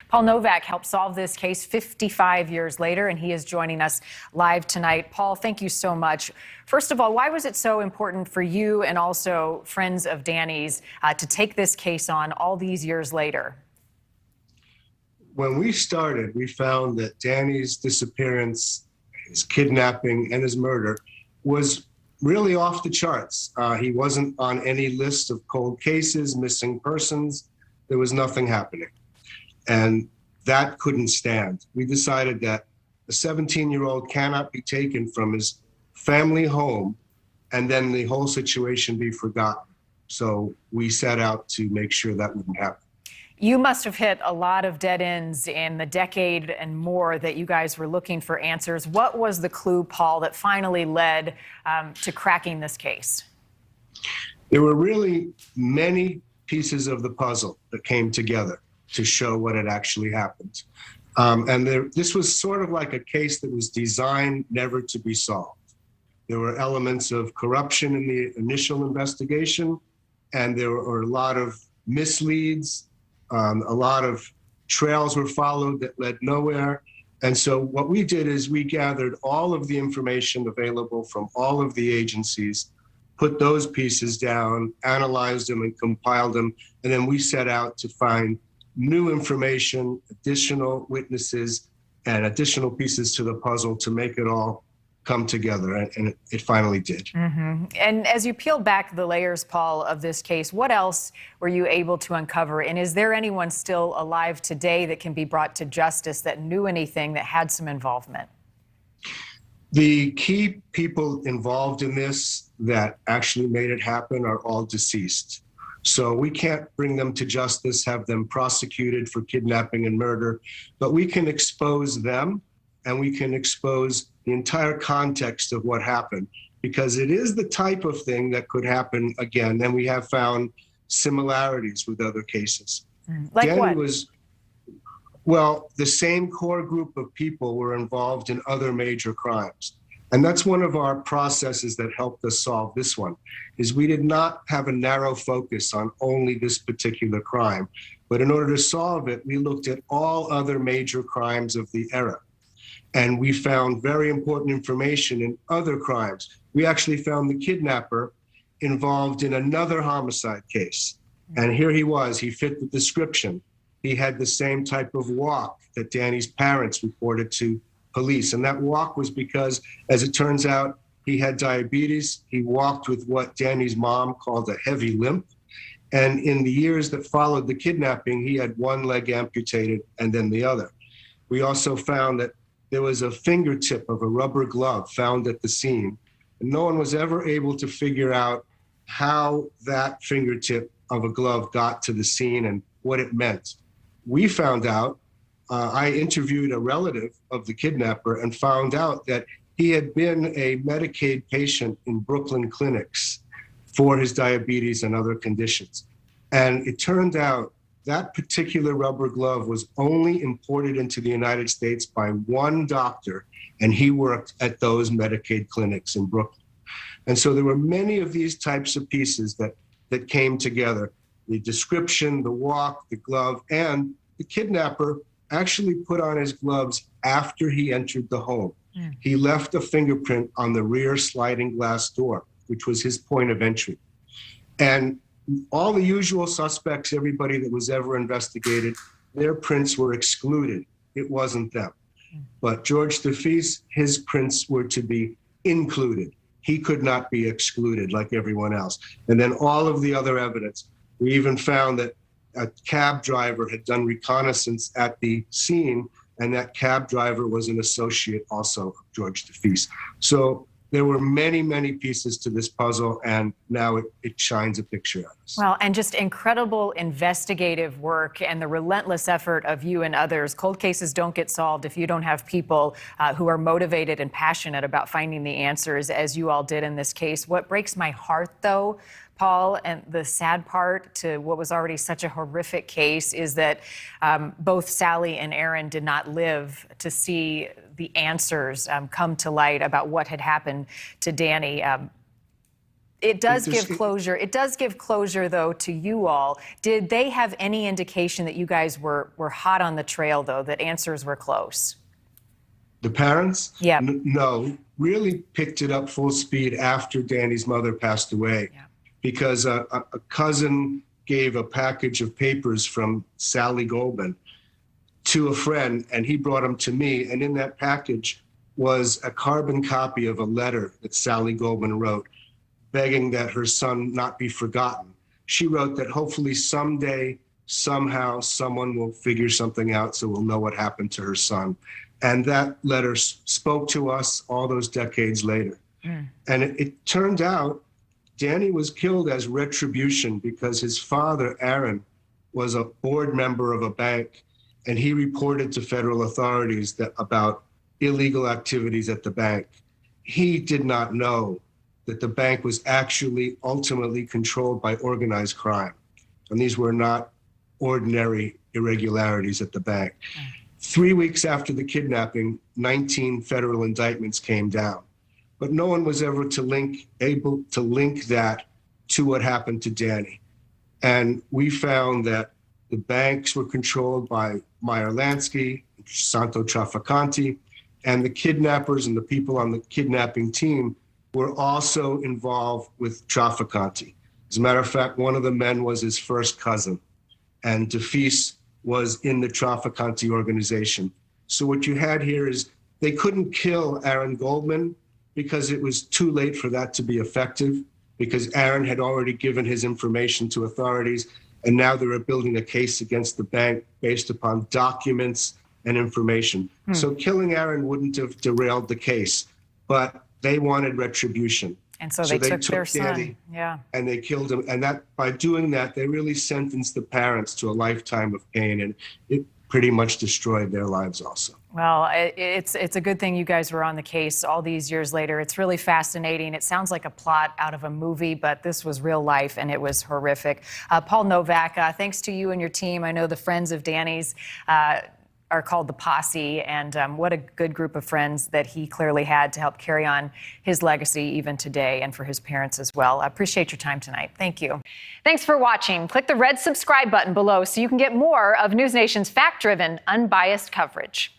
Paul Novak helped solve this case 55 years later, and he is joining us live tonight. Paul, thank you so much. First of all, why was it so important for you and also friends of Danny's to take this case on all these years later? When we started, we found that Danny's disappearance, his kidnapping, and his murder was really off the charts. He wasn't on any list of cold cases, missing persons. There was nothing happening. And that couldn't stand. We decided that a 17-year-old cannot be taken from his family home and then the whole situation be forgotten. So we set out to make sure that wouldn't happen. You must have hit a lot of dead ends in the decade and more that you guys were looking for answers. What was the clue, Paul, that finally led to cracking this case? There were really many pieces of the puzzle that came together to show what had actually happened. This was sort of like a case that was designed never to be solved. There were elements of corruption in the initial investigation, and there were a lot of misleads. A lot of trails were followed that led nowhere. And so what we did is we gathered all of the information available from all of the agencies, put those pieces down, analyzed them and compiled them, and then we set out to find new information, additional witnesses, and additional pieces to the puzzle to make it all come together, and it finally did. Mm-hmm. And as you peel back the layers, Paul, of this case, what else were you able to uncover? And is there anyone still alive today that can be brought to justice that knew anything, that had some involvement? The key people involved in this that actually made it happen are all deceased. So we can't bring them to justice, have them prosecuted for kidnapping and murder, but we can expose them and we can expose the entire context of what happened, because it is the type of thing that could happen again. And we have found similarities with other cases. Like Danny what? Well, the same core group of people were involved in other major crimes. And that's one of our processes that helped us solve this one, is we did not have a narrow focus on only this particular crime. But in order to solve it, we looked at all other major crimes of the era. And we found very important information in other crimes. We actually found the kidnapper involved in another homicide case. And here he was, he fit the description. He had the same type of walk that Danny's parents reported to police. And that walk was because, as it turns out, he had diabetes. He walked with what Danny's mom called a heavy limp. And in the years that followed the kidnapping, he had one leg amputated and then the other. We also found that there was a fingertip of a rubber glove found at the scene. And no one was ever able to figure out how that fingertip of a glove got to the scene and what it meant. We found out, I interviewed a relative of the kidnapper and found out that he had been a Medicaid patient in Brooklyn clinics for his diabetes and other conditions. And it turned out that particular rubber glove was only imported into the United States by one doctor, and he worked at those Medicaid clinics in Brooklyn. And so there were many of these types of pieces that came together. The description, the walk, the glove, and the kidnapper actually put on his gloves after he entered the home. He left a fingerprint on the rear sliding glass door, which was his point of entry. And all the usual suspects, everybody that was ever investigated, their prints were excluded. It wasn't them. But George DeFeese, his prints were to be included. He could not be excluded like everyone else. And then all of the other evidence. We even found that a cab driver had done reconnaissance at the scene, and that cab driver was an associate also of George DeFeese. So there were many, many pieces to this puzzle, and now it shines a picture at us. Well, and just incredible investigative work and the relentless effort of you and others. Cold cases don't get solved if you don't have people who are motivated and passionate about finding the answers, as you all did in this case. What breaks my heart, though, Paul, and the sad part to what was already such a horrific case is that both Sally and Aaron did not live to see the answers come to light about what had happened to Danny. It does give closure. It does give closure, though, to you all. Did they have any indication that you guys were hot on the trail, though, that answers were close? The parents? Yeah. No, really picked it up full speed after Danny's mother passed away, because a cousin gave a package of papers from Sally Goldman to a friend, and he brought them to me. And in that package was a carbon copy of a letter that Sally Goldman wrote, begging that her son not be forgotten. She wrote that hopefully someday, somehow, someone will figure something out so we'll know what happened to her son. And that letter spoke to us all those decades later. And it turned out Danny was killed as retribution because his father, Aaron, was a board member of a bank, and he reported to federal authorities about illegal activities at the bank. He did not know that the bank was actually ultimately controlled by organized crime. And these were not ordinary irregularities at the bank. 3 weeks after the kidnapping, 19 federal indictments came down, but no one was ever able to link that to what happened to Danny. And we found that the banks were controlled by Meyer Lansky, Santo Trafficante, and the kidnappers and the people on the kidnapping team were also involved with Trafficante. As a matter of fact, one of the men was his first cousin, and DeFeece was in the Trafficante organization. So what you had here is they couldn't kill Aaron Goldman because it was too late for that to be effective, because Aaron had already given his information to authorities, and now they were building a case against the bank based upon documents and information. So killing Aaron wouldn't have derailed the case, but they wanted retribution. And so they took their son. And they killed him. And that by doing that, they really sentenced the parents to a lifetime of pain, and it pretty much destroyed their lives also. Well, it's a good thing you guys were on the case all these years later. It's really fascinating. It sounds like a plot out of a movie, but this was real life, and it was horrific. Paul Novak, thanks to you and your team. I know the friends of Danny's are called the Posse, and what a good group of friends that he clearly had to help carry on his legacy even today, and for his parents as well. I appreciate your time tonight. Thank you. Thanks for watching. Click the red subscribe button below so you can get more of NewsNation's fact-driven, unbiased coverage.